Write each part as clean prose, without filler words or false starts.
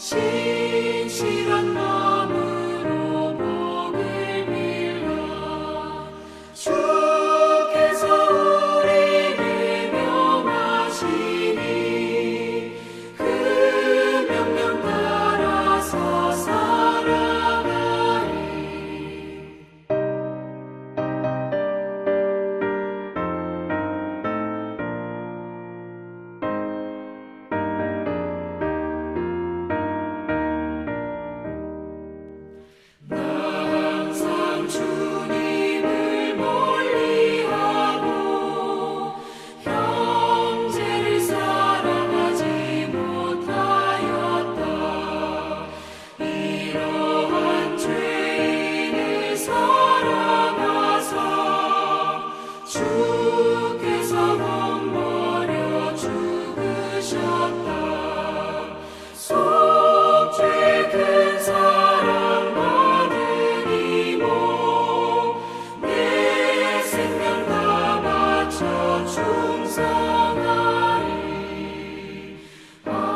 신실한 마음으로 복을 빌라. 주께서 우리를 명하시니 그 명령 따라서 살아가리. 항상 주님을 멀리하고 형제를 사랑하지 못하였다. 이러한 죄인을 사랑하사 주께서 못 버려 죽으셨다. 속죄 큰 사랑 받으리모 내 생명 다 바쳐 충성하리. 아멘.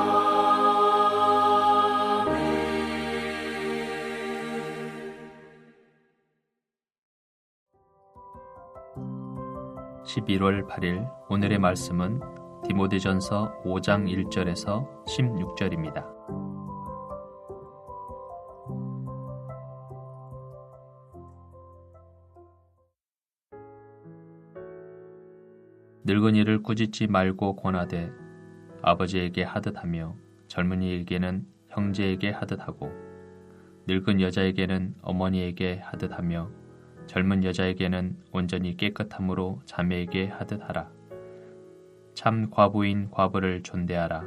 11월 8일 오늘의 말씀은 디모데전서 5장 1절에서 16절입니다. 늙은이를 꾸짖지 말고 권하되 아버지에게 하듯 하며 젊은이에게는 형제에게 하듯 하고 늙은 여자에게는 어머니에게 하듯 하며 젊은 여자에게는 온전히 깨끗함으로 자매에게 하듯 하라. 참 과부인 과부를 존대하라.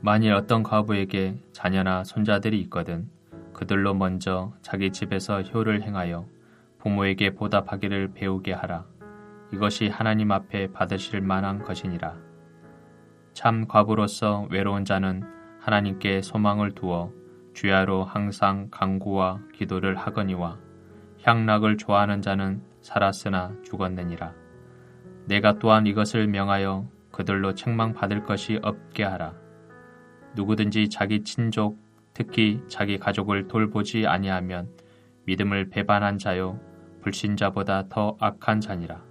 만일 어떤 과부에게 자녀나 손자들이 있거든 그들로 먼저 자기 집에서 효를 행하여 부모에게 보답하기를 배우게 하라. 이것이 하나님 앞에 받으실 만한 것이니라. 참 과부로서 외로운 자는 하나님께 소망을 두어 주야로 항상 간구와 기도를 하거니와 향락을 좋아하는 자는 살았으나 죽었느니라. 내가 또한 이것을 명하여 그들로 책망받을 것이 없게 하라. 누구든지 자기 친족, 특히 자기 가족을 돌보지 아니하면 믿음을 배반한 자요 불신자보다 더 악한 자니라.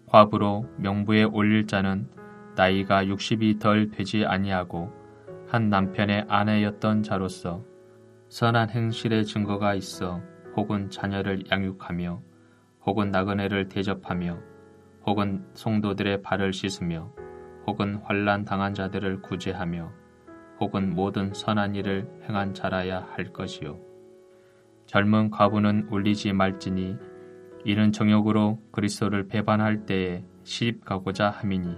과부로 명부에 올릴 자는 나이가 60이 덜 되지 아니하고 한 남편의 아내였던 자로서 선한 행실의 증거가 있어 혹은 자녀를 양육하며 혹은 나그네를 대접하며 혹은 성도들의 발을 씻으며 혹은 환난 당한 자들을 구제하며 혹은 모든 선한 일을 행한 자라야 할 것이요. 젊은 과부는 울리지 말지니 이는 정욕으로 그리스도를 배반할 때에 시집 가고자 함이니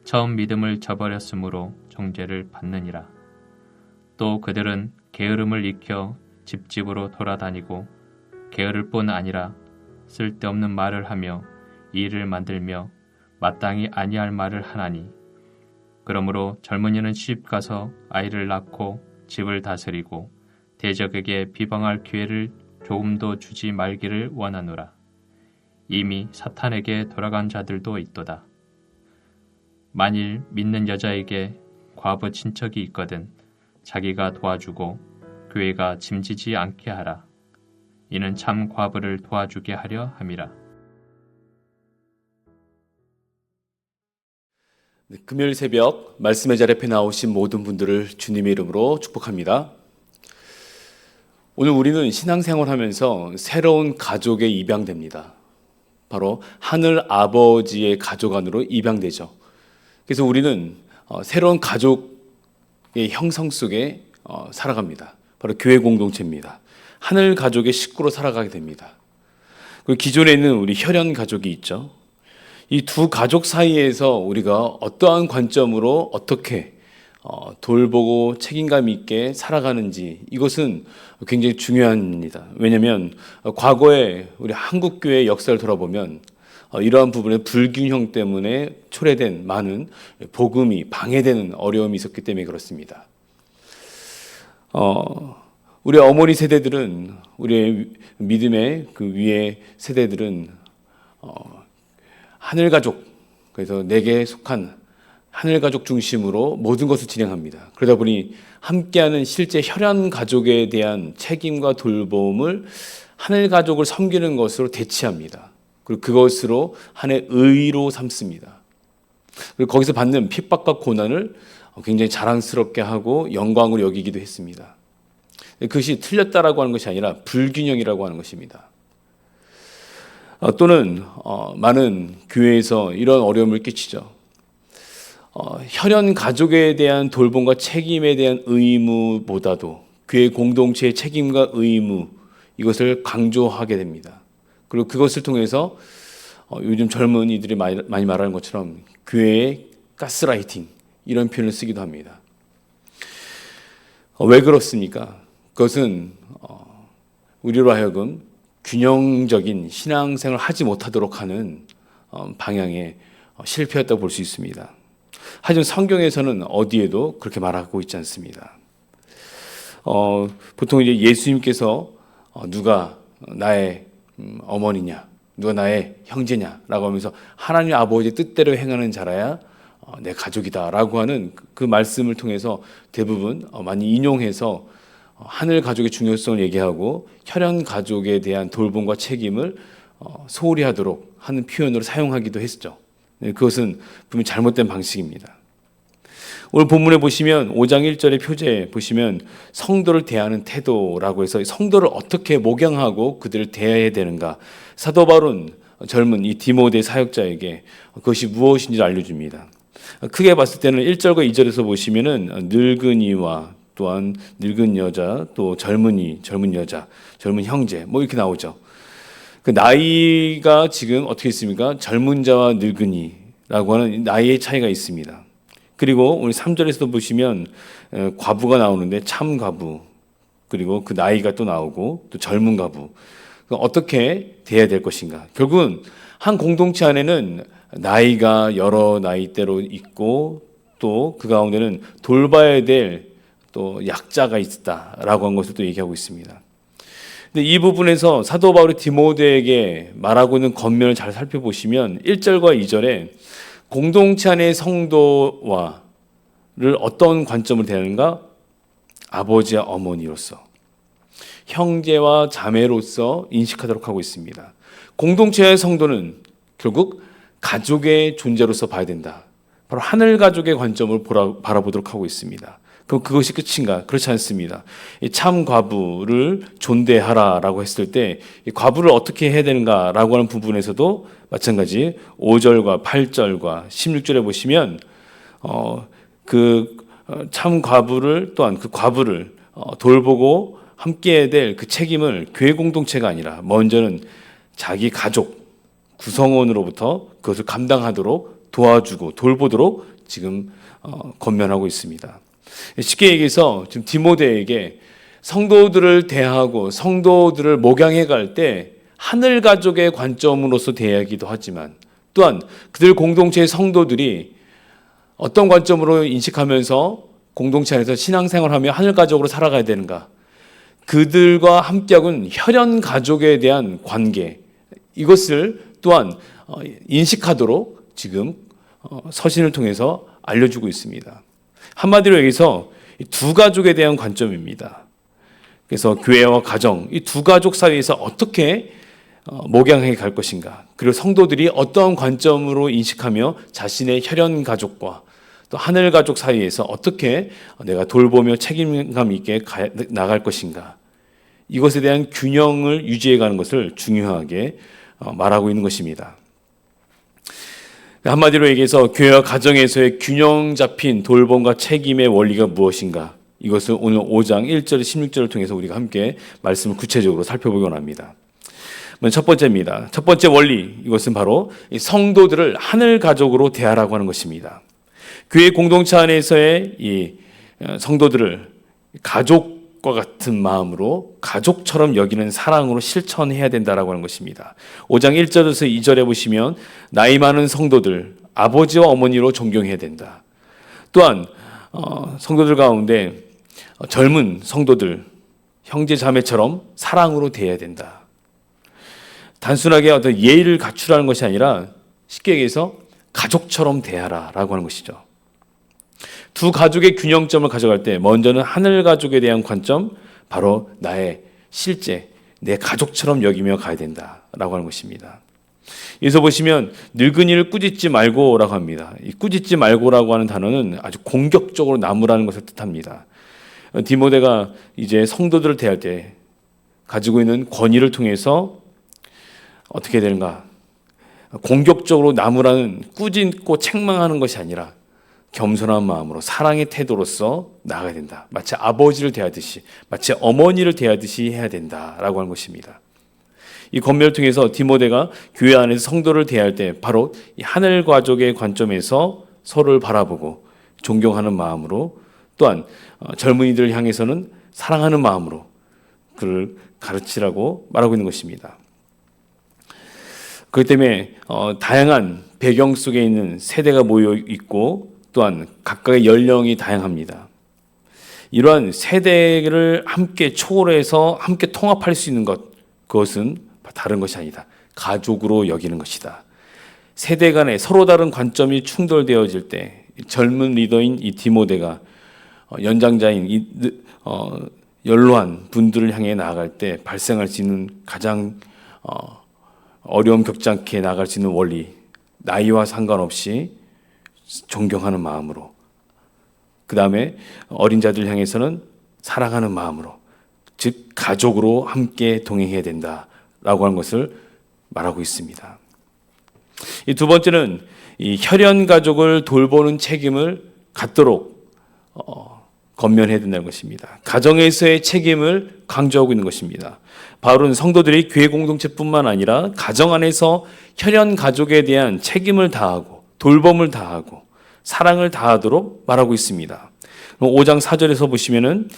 처음 믿음을 저버렸으므로 정죄를 받느니라. 또 그들은 게으름을 익혀 집집으로 돌아다니고 게으를 뿐 아니라 쓸데없는 말을 하며 일을 만들며 마땅히 아니할 말을 하나니 그러므로 젊은이는 시집 가서 아이를 낳고 집을 다스리고 대적에게 비방할 기회를 조금도 주지 말기를 원하노라. 이미 사탄에게 돌아간 자들도 있도다. 만일 믿는 여자에게 과부 친척이 있거든 자기가 도와주고 교회가 짐지지 않게 하라. 이는 참 과부를 도와주게 하려 함이라. 금요일 새벽 말씀의 자리 앞에 나오신 모든 분들을 주님의 이름으로 축복합니다. 오늘 우리는 신앙생활하면서 새로운 가족에 입양됩니다. 바로 하늘 아버지의 가족 안으로 입양되죠. 그래서 우리는 새로운 가족의 형성 속에 살아갑니다. 바로 교회 공동체입니다. 하늘 가족의 식구로 살아가게 됩니다. 그리고 기존에 있는 우리 혈연 가족이 있죠. 이 두 가족 사이에서 우리가 어떠한 관점으로 어떻게 돌보고 책임감 있게 살아가는지 이것은 굉장히 중요합니다. 왜냐하면 과거에 우리 한국교회의 역사를 돌아보면 이러한 부분의 불균형 때문에 초래된 많은 복음이 방해되는 어려움이 있었기 때문에 그렇습니다. 우리 어머니 세대들은 우리의 믿음의 그 위의 세대들은 하늘 가족, 그래서 내게 속한 하늘 가족 중심으로 모든 것을 진행합니다. 그러다 보니 함께하는 실제 혈연 가족에 대한 책임과 돌봄을 하늘 가족을 섬기는 것으로 대치합니다. 그리고 그것으로 하나의 의로 삼습니다. 그리고 거기서 받는 핍박과 고난을 굉장히 자랑스럽게 하고 영광으로 여기기도 했습니다. 그것이 틀렸다라고 하는 것이 아니라 불균형이라고 하는 것입니다. 또는 많은 교회에서 이런 어려움을 끼치죠. 혈연 가족에 대한 돌봄과 책임에 대한 의무보다도 교회 공동체의 책임과 의무, 이것을 강조하게 됩니다. 그리고 그것을 통해서 요즘 젊은이들이 많이 말하는 것처럼 교회의 가스라이팅, 이런 표현을 쓰기도 합니다. 왜 그렇습니까? 그것은 우리로 하여금 균형적인 신앙생활을 하지 못하도록 하는 방향에 실패했다고 볼 수 있습니다. 하지만 성경에서는 어디에도 그렇게 말하고 있지 않습니다. 보통 이제 예수님께서 누가 나의 어머니냐, 누가 나의 형제냐라고 하면서 하나님 아버지의 뜻대로 행하는 자라야 내 가족이다라고 하는 그 말씀을 통해서 대부분 많이 인용해서 하늘 가족의 중요성을 얘기하고 혈연 가족에 대한 돌봄과 책임을 소홀히 하도록 하는 표현으로 사용하기도 했죠. 그것은 분명히 잘못된 방식입니다. 오늘 본문에 보시면 5장 1절의 표제에 보시면 성도를 대하는 태도라고 해서 성도를 어떻게 목양하고 그들을 대해야 되는가, 사도 바울은 젊은 이 디모데 사역자에게 그것이 무엇인지 알려줍니다. 크게 봤을 때는 1절과 2절에서 보시면은 늙은이와 또한 늙은 여자, 또 젊은이, 젊은 여자, 젊은 형제, 뭐 이렇게 나오죠. 그 나이가 지금 어떻게 있습니까? 젊은 자와 늙은이라고 하는 나이의 차이가 있습니다. 그리고 오늘 3절에서도 보시면 과부가 나오는데 참 과부, 그리고 그 나이가 또 나오고 또 젊은 과부, 어떻게 돼야 될 것인가. 결국은 한 공동체 안에는 나이가 여러 나이대로 있고 또 그 가운데는 돌봐야 될 또 약자가 있다라고 한 것을 또 얘기하고 있습니다. 근데 이 부분에서 사도 바울이 디모데에게 말하고 있는 겉면을 잘 살펴보시면 1절과 2절에 공동체 안의 성도와를 어떤 관점을 대하는가? 아버지와 어머니로서, 형제와 자매로서 인식하도록 하고 있습니다. 공동체의 성도는 결국 가족의 존재로서 봐야 된다. 바로 하늘 가족의 관점을 바라보도록 하고 있습니다. 그럼 그것이 끝인가? 그렇지 않습니다. 참 과부를 존대하라라고 했을 때 이 과부를 어떻게 해야 되는가라고 하는 부분에서도 마찬가지 5절과 8절과 16절에 보시면 참 과부를 또한 그 과부를 돌보고 함께해야 될 그 책임을 교회 공동체가 아니라 먼저는 자기 가족 구성원으로부터 그것을 감당하도록 도와주고 돌보도록 지금 권면하고 있습니다. 쉽게 얘기해서 지금 디모데에게 성도들을 대하고 성도들을 목양해 갈 때 하늘 가족의 관점으로서 대하기도 하지만 또한 그들 공동체의 성도들이 어떤 관점으로 인식하면서 공동체 안에서 신앙생활하며 하늘 가족으로 살아가야 되는가, 그들과 함께하고는 혈연 가족에 대한 관계, 이것을 또한 인식하도록 지금 서신을 통해서 알려주고 있습니다. 한마디로 여기서 두 가족에 대한 관점입니다. 그래서 교회와 가정, 이 두 가족 사이에서 어떻게 목양해 갈 것인가, 그리고 성도들이 어떠한 관점으로 인식하며 자신의 혈연 가족과 또 하늘 가족 사이에서 어떻게 내가 돌보며 책임감 있게 나갈 것인가, 이것에 대한 균형을 유지해 가는 것을 중요하게 말하고 있는 것입니다. 한마디로 얘기해서 교회와 가정에서의 균형 잡힌 돌봄과 책임의 원리가 무엇인가, 이것을 오늘 5장 1절 16절을 통해서 우리가 함께 말씀을 구체적으로 살펴보기 원합니다. 첫 번째입니다. 첫 번째 원리, 이것은 바로 성도들을 하늘 가족으로 대하라고 하는 것입니다. 교회 공동체 안에서의 이 성도들을 가족과 같은 마음으로 가족처럼 여기는 사랑으로 실천해야 된다라고 하는 것입니다. 5장 1절에서 2절에 보시면 나이 많은 성도들, 아버지와 어머니로 존경해야 된다. 또한 성도들 가운데 젊은 성도들, 형제 자매처럼 사랑으로 대해야 된다. 단순하게 어떤 예의를 갖추라는 것이 아니라 쉽게 얘기해서 가족처럼 대하라라고 하는 것이죠. 두 가족의 균형점을 가져갈 때 먼저는 하늘 가족에 대한 관점, 바로 나의 실제 내 가족처럼 여기며 가야 된다라고 하는 것입니다. 여기서 보시면 늙은이를 꾸짖지 말고라고 합니다. 이 꾸짖지 말고라고 하는 단어는 아주 공격적으로 나무라는 것을 뜻합니다. 디모데가 이제 성도들을 대할 때 가지고 있는 권위를 통해서 어떻게 되는가? 공격적으로 나무라는 꾸짖고 책망하는 것이 아니라 겸손한 마음으로 사랑의 태도로서 나아가야 된다. 마치 아버지를 대하듯이, 마치 어머니를 대하듯이 해야 된다라고 하는 것입니다. 이 권면을 통해서 디모데가 교회 안에서 성도를 대할 때 바로 이 하늘 가족의 관점에서 서로를 바라보고 존경하는 마음으로, 또한 젊은이들을 향해서는 사랑하는 마음으로 그를 가르치라고 말하고 있는 것입니다. 그렇기 때문에 다양한 배경 속에 있는 세대가 모여 있고 또한 각각의 연령이 다양합니다. 이러한 세대를 함께 초월해서 함께 통합할 수 있는 것, 그것은 다른 것이 아니다. 가족으로 여기는 것이다. 세대 간에 서로 다른 관점이 충돌되어질 때 젊은 리더인 이 디모데가 연장자인 연로한 분들을 향해 나아갈 때 발생할 수 있는 가장 어려움 겪지 않게 나아갈 수 있는 원리, 나이와 상관없이 존경하는 마음으로, 그 다음에 어린 자들 향해서는 사랑하는 마음으로, 즉 가족으로 함께 동행해야 된다라고 하는 것을 말하고 있습니다. 이 두 번째는 이 혈연 가족을 돌보는 책임을 갖도록 권면해야 된다는 것입니다. 가정에서의 책임을 강조하고 있는 것입니다. 바울은 성도들이 교회 공동체뿐만 아니라 가정 안에서 혈연 가족에 대한 책임을 다하고 돌봄을 다하고 사랑을 다하도록 말하고 있습니다. 5장 4절에서 보시면은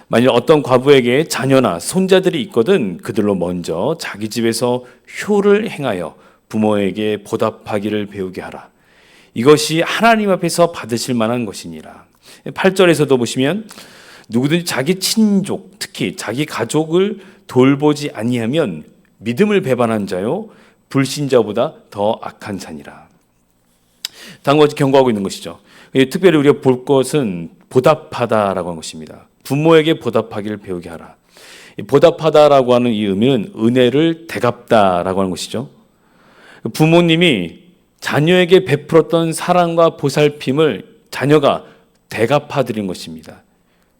만일 어떤 과부에게 자녀나 손자들이 있거든 그들로 먼저 자기 집에서 효를 행하여 부모에게 보답하기를 배우게 하라. 이것이 하나님 앞에서 받으실 만한 것이니라. 8절에서도 보시면 누구든지 자기 친족, 특히 자기 가족을 돌보지 아니하면 믿음을 배반한 자요 불신자보다 더 악한 자니라. 다음과 같이 경고하고 있는 것이죠. 특별히 우리가 볼 것은 보답하다라고 하는 것입니다. 부모에게 보답하기를 배우게 하라. 보답하다라고 하는 이 의미는 은혜를 되갚다라고 하는 것이죠. 부모님이 자녀에게 베풀었던 사랑과 보살핌을 자녀가 되갚아드리는 것입니다.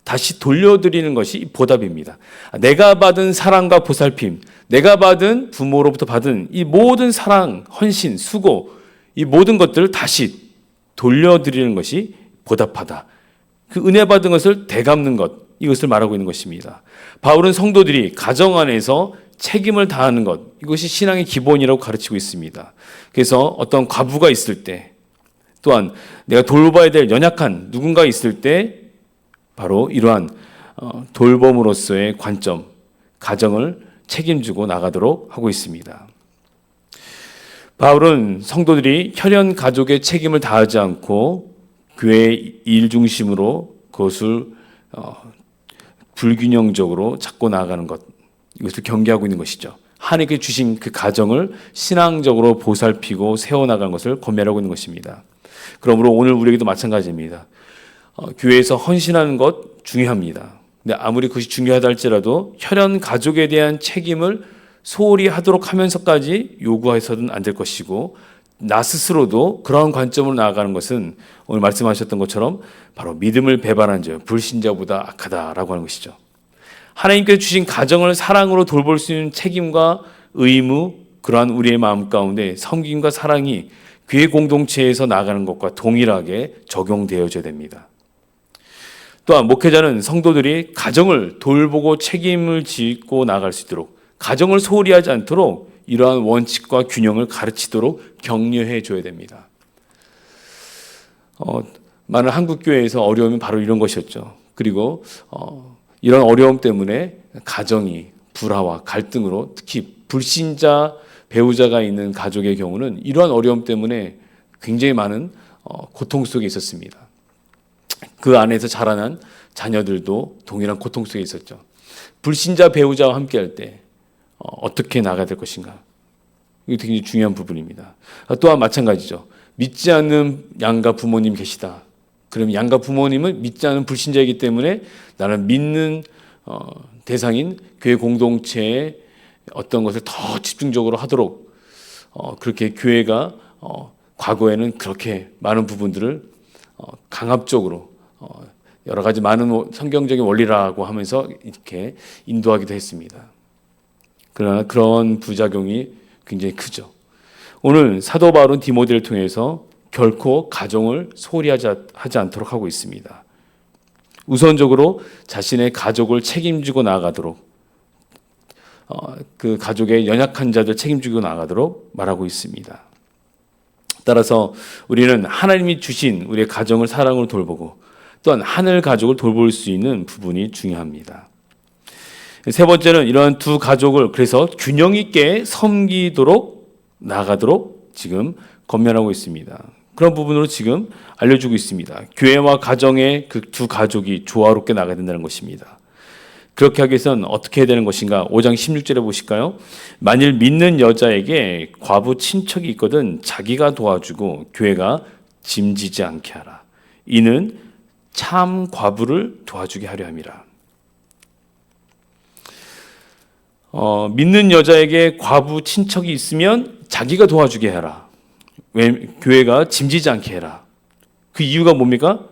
다시 돌려드리는 것이 보답입니다. 내가 받은 사랑과 보살핌, 내가 받은 부모로부터 받은 이 모든 사랑, 헌신, 수고, 이 모든 것들을 다시 돌려드리는 것이 보답하다. 그 은혜 받은 것을 되갚는 것, 이것을 말하고 있는 것입니다. 바울은 성도들이 가정 안에서 책임을 다하는 것, 이것이 신앙의 기본이라고 가르치고 있습니다. 그래서 어떤 과부가 있을 때, 또한 내가 돌봐야 될 연약한 누군가 있을 때 바로 이러한 돌봄으로서의 관점, 가정을 책임지고 나가도록 하고 있습니다. 바울은 성도들이 혈연 가족의 책임을 다하지 않고 교회의 일 중심으로 그것을 불균형적으로 잡고 나아가는 것, 이것을 경계하고 있는 것이죠. 하나님께 주신 그 가정을 신앙적으로 보살피고 세워나가는 것을 권면하고 있는 것입니다. 그러므로 오늘 우리에게도 마찬가지입니다. 교회에서 헌신하는 것 중요합니다. 근데 아무리 그것이 중요하다 할지라도 혈연 가족에 대한 책임을 소홀히 하도록 하면서까지 요구해서는 안 될 것이고, 나 스스로도 그러한 관점으로 나아가는 것은 오늘 말씀하셨던 것처럼 바로 믿음을 배반한 자, 불신자보다 악하다라고 하는 것이죠. 하나님께서 주신 가정을 사랑으로 돌볼 수 있는 책임과 의무, 그러한 우리의 마음 가운데 섬김과 사랑이 교회 공동체에서 나아가는 것과 동일하게 적용되어져야 됩니다. 또한 목회자는 성도들이 가정을 돌보고 책임을 짓고 나아갈 수 있도록, 가정을 소홀히 하지 않도록 이러한 원칙과 균형을 가르치도록 격려해 줘야 됩니다. 많은 한국 교회에서 어려움이 바로 이런 것이었죠. 그리고 이런 어려움 때문에 가정이 불화와 갈등으로, 특히 불신자 배우자가 있는 가족의 경우는 이러한 어려움 때문에 굉장히 많은 고통 속에 있었습니다. 그 안에서 자라난 자녀들도 동일한 고통 속에 있었죠. 불신자 배우자와 함께할 때 어떻게 나가야 될 것인가, 이게 굉장히 중요한 부분입니다. 또한 마찬가지죠. 믿지 않는 양가 부모님 계시다. 그럼 양가 부모님은 믿지 않은 불신자이기 때문에 나는 믿는 대상인 교회 공동체에 어떤 것을 더 집중적으로 하도록 그렇게 교회가 과거에는 그렇게 많은 부분들을 강압적으로 여러 가지 많은 성경적인 원리라고 하면서 이렇게 인도하기도 했습니다. 그러나 그런 부작용이 굉장히 크죠. 오늘 사도 바울은 디모데를 통해서 결코 가정을 소홀히 하지 않도록 하고 있습니다. 우선적으로 자신의 가족을 책임지고 나아가도록 그 가족의 연약한 자들 책임지고 나아가도록 말하고 있습니다. 따라서 우리는 하나님이 주신 우리의 가정을 사랑으로 돌보고 또한 하늘 가족을 돌볼 수 있는 부분이 중요합니다. 세 번째는 이러한 두 가족을 그래서 균형 있게 섬기도록 나아가도록 지금 권면하고 있습니다. 그런 부분으로 지금 알려주고 있습니다. 교회와 가정의 그 두 가족이 조화롭게 나가야 된다는 것입니다. 그렇게 하기 위해서는 어떻게 해야 되는 것인가? 5장 16절에 보실까요? 만일 믿는 여자에게 과부 친척이 있거든 자기가 도와주고 교회가 짐지지 않게 하라. 이는 참 과부를 도와주게 하려 함이라. 믿는 여자에게 과부 친척이 있으면 자기가 도와주게 해라. 왜 교회가 짐지지 않게 해라. 그 이유가 뭡니까?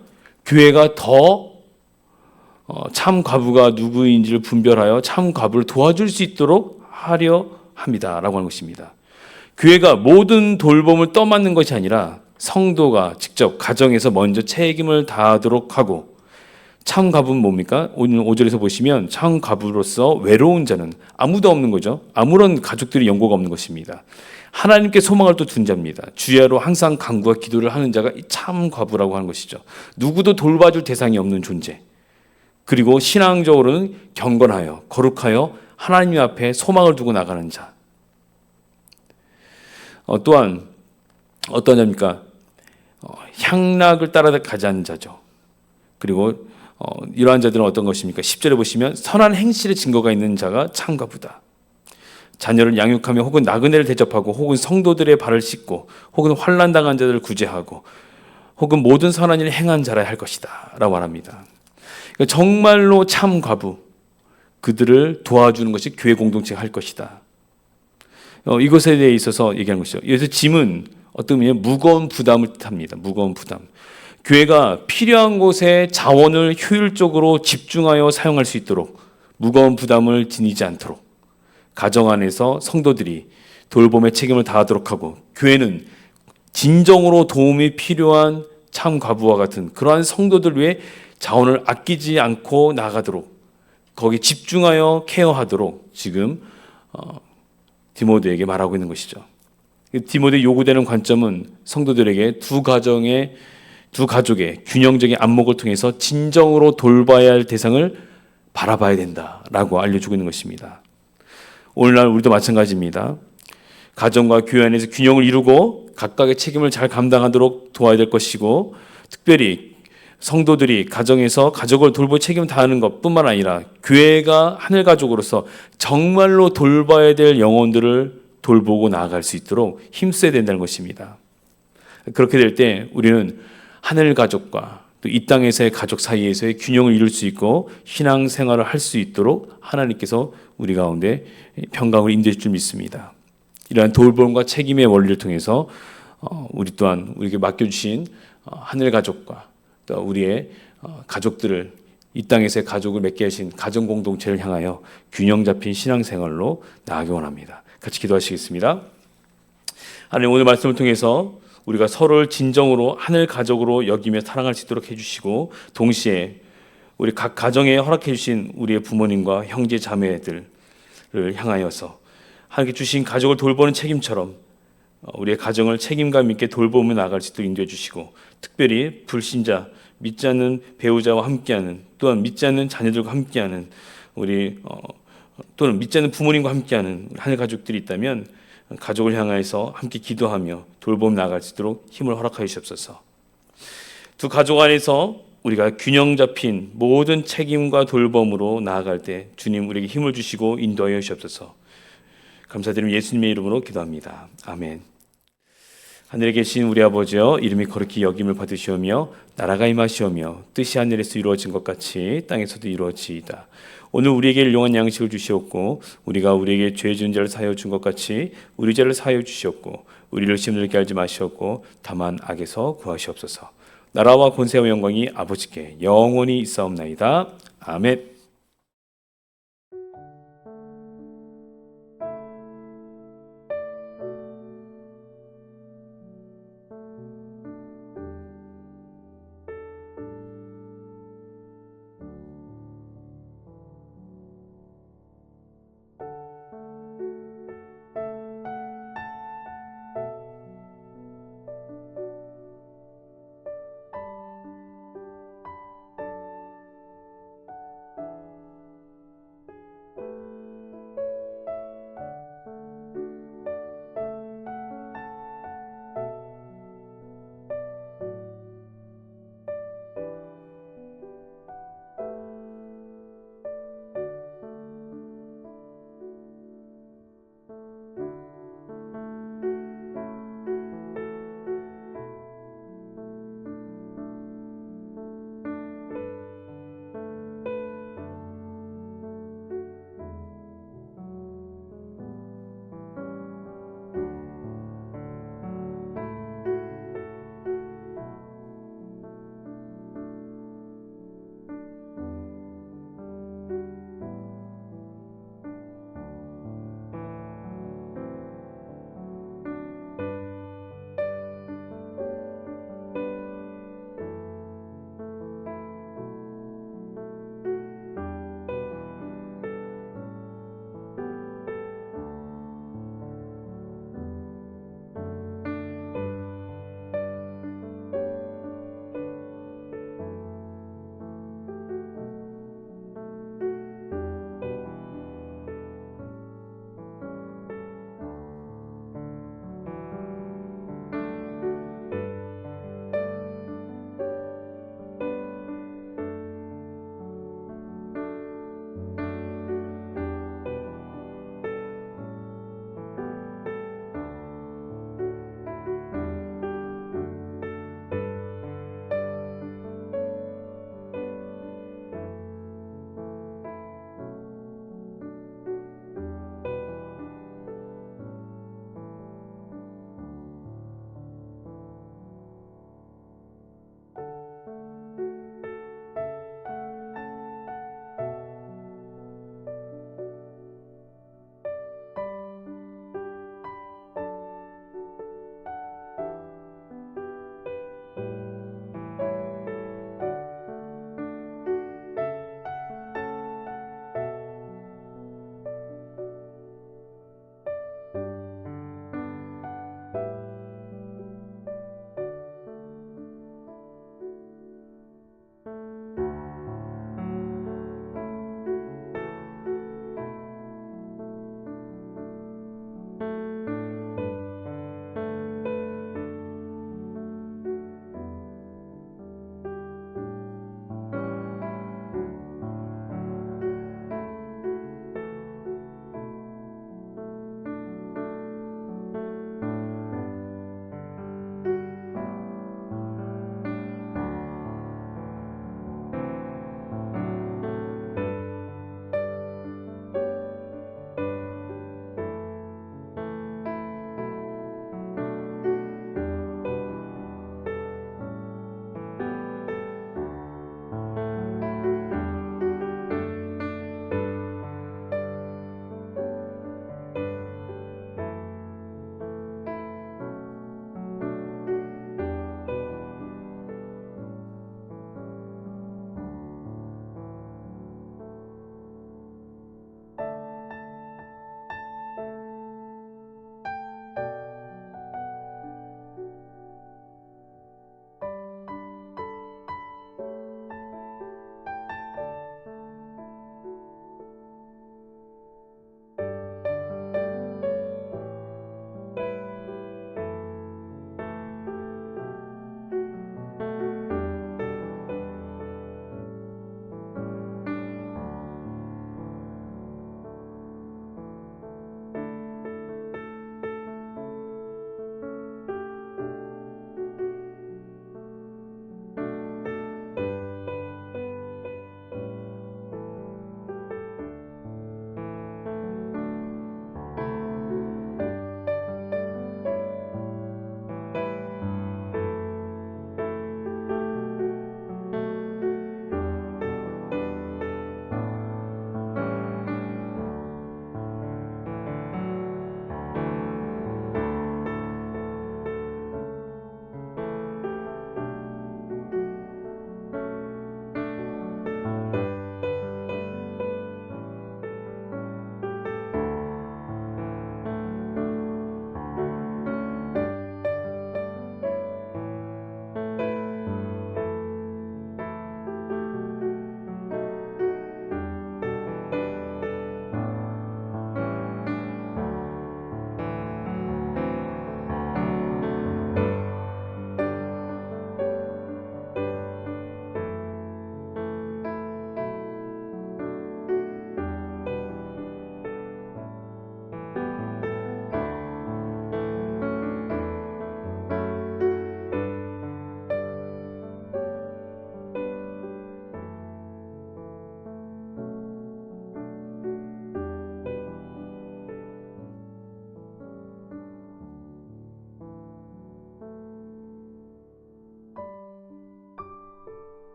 교회가 더 참 과부가 누구인지를 분별하여 참 과부를 도와줄 수 있도록 하려 합니다라고 하는 것입니다. 교회가 모든 돌봄을 떠맡는 것이 아니라 성도가 직접 가정에서 먼저 책임을 다하도록 하고, 참 과부는 뭡니까? 오늘 5절에서 보시면 참 과부로서 외로운 자는 아무도 없는 거죠. 아무런 가족들이 연고가 없는 것입니다. 하나님께 소망을 또 둔 자입니다. 주야로 항상 간구와 기도를 하는 자가 참 과부라고 하는 것이죠. 누구도 돌봐줄 대상이 없는 존재. 그리고 신앙적으로는 경건하여 거룩하여 하나님 앞에 소망을 두고 나가는 자. 또한 어떤 자입니까? 향락을 따라가지 않는 자죠. 그리고 이러한 자들은 어떤 것입니까? 10절에 보시면 선한 행실의 증거가 있는 자가 참 과부다. 자녀를 양육하며 혹은 나그네를 대접하고 혹은 성도들의 발을 씻고 혹은 환난 당한 자들을 구제하고 혹은 모든 선한 일을 행한 자라야 할 것이다 라고 말합니다. 그러니까 정말로 참 과부, 그들을 도와주는 것이 교회 공동체가 할 것이다. 이것에 대해 있어서 얘기하는 것이죠. 여기서 짐은 어떤 의미에 무거운 부담을 뜻합니다. 무거운 부담. 교회가 필요한 곳에 자원을 효율적으로 집중하여 사용할 수 있도록 무거운 부담을 지니지 않도록 가정 안에서 성도들이 돌봄의 책임을 다하도록 하고, 교회는 진정으로 도움이 필요한 참 과부와 같은 그러한 성도들 위해 자원을 아끼지 않고 나가도록 거기에 집중하여 케어하도록 지금 디모데에게 말하고 있는 것이죠. 디모데에 요구되는 관점은 성도들에게 두 가족의 균형적인 안목을 통해서 진정으로 돌봐야 할 대상을 바라봐야 된다라고 알려주고 있는 것입니다. 오늘날 우리도 마찬가지입니다. 가정과 교회 안에서 균형을 이루고 각각의 책임을 잘 감당하도록 도와야 될 것이고, 특별히 성도들이 가정에서 가족을 돌볼 책임을 다하는 것뿐만 아니라 교회가 하늘 가족으로서 정말로 돌봐야 될 영혼들을 돌보고 나아갈 수 있도록 힘써야 된다는 것입니다. 그렇게 될 때 우리는 하늘 가족과 또 이 땅에서의 가족 사이에서의 균형을 이룰 수 있고 신앙생활을 할 수 있도록 하나님께서 우리 가운데 평강을 인도해 줄 줄 믿습니다. 이러한 돌봄과 책임의 원리를 통해서 우리 또한 우리에게 맡겨주신 하늘 가족과 또 우리의 가족들을, 이 땅에서의 가족을 맺게 하신 가정 공동체를 향하여 균형 잡힌 신앙생활로 나아가기 원합니다. 같이 기도하시겠습니다. 하나님, 오늘 말씀을 통해서 우리가 서로를 진정으로 하늘 가족으로 여기며 사랑할 수 있도록 해주시고, 동시에 우리 각 가정에 허락해 주신 우리의 부모님과 형제 자매들을 향하여서 하나님께 주신 가족을 돌보는 책임처럼 우리의 가정을 책임감 있게 돌보며 나아갈 수 있도록 인도해 주시고, 특별히 불신자, 믿지 않는 배우자와 함께하는, 또한 믿지 않는 자녀들과 함께하는 우리 또는 믿지 않는 부모님과 함께하는 하늘 가족들이 있다면 가족을 향해서 함께 기도하며 돌봄 나아갈 수 있도록 힘을 허락하여 주시옵소서. 두 가족 안에서 우리가 균형 잡힌 모든 책임과 돌봄으로 나아갈 때 주님 우리에게 힘을 주시고 인도하여 주시옵소서. 감사드리며 예수님의 이름으로 기도합니다. 아멘. 하늘에 계신 우리 아버지여, 이름이 거룩히 여김을 받으시오며 나라가 임하시오며 뜻이 하늘에서 이루어진 것 같이 땅에서도 이루어지이다. 오늘 우리에게 일용할 양식을 주시옵고 우리가 우리에게 죄 지은 자를 사하여 준 것 같이 우리 죄를 사하여 주시옵고 우리를 시험들게 하지 마시옵고 다만 악에서 구하시옵소서. 나라와 권세와 영광이 아버지께 영원히 있사옵나이다. 아멘.